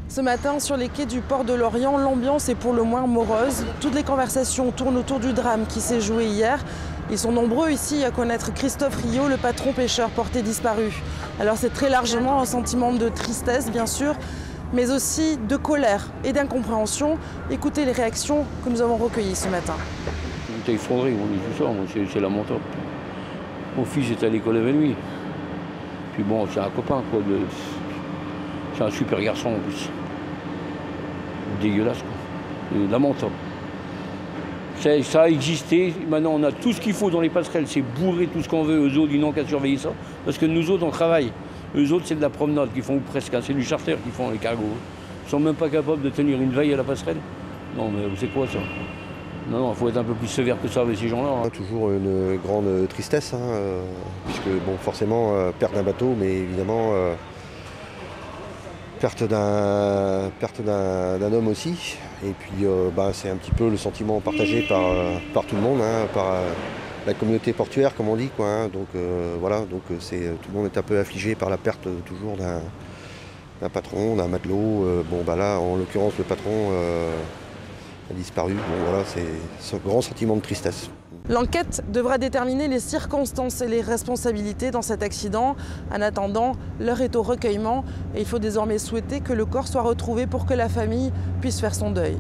Ce matin, sur les quais du port de Lorient, l'ambiance est pour le moins morose. Toutes les conversations tournent autour du drame qui s'est joué hier. Ils sont nombreux ici à connaître Christophe Riot, le patron pêcheur porté disparu. Alors c'est très largement un sentiment de tristesse, bien sûr, mais aussi de colère et d'incompréhension. Écoutez les réactions que nous avons recueillies ce matin. On était effondré, on est tout ça, c'est lamentable. Mon fils est à l'école avec lui. Puis bon, c'est un copain, quoi. C'est un super garçon en plus. Dégueulasse, quoi. Lamentable. Ça a existé, maintenant on a tout ce qu'il faut dans les passerelles, c'est bourrer tout ce qu'on veut. Eux autres, ils n'ont qu'à surveiller ça. Parce que nous autres, on travaille. Eux autres, c'est de la promenade qu'ils font, ou presque. C'est du charter qu'ils font, les cargos. Ils sont même pas capables de tenir une veille à la passerelle. Non, mais c'est quoi ça? Non, il faut être un peu plus sévère que ça avec ces gens-là. Hein. Toujours une grande tristesse, puisque bon, forcément, perte d'un bateau, mais évidemment, perte d'un homme aussi. Et puis, c'est un petit peu le sentiment partagé par tout le monde, par la communauté portuaire, comme on dit, quoi. Donc voilà, donc tout le monde est un peu affligé par la perte toujours d'un patron, d'un matelot. Là, en l'occurrence, le patron a disparu. Bon, voilà, c'est un grand sentiment de tristesse. L'enquête devra déterminer les circonstances et les responsabilités dans cet accident. En attendant, l'heure est au recueillement et il faut désormais souhaiter que le corps soit retrouvé pour que la famille puisse faire son deuil.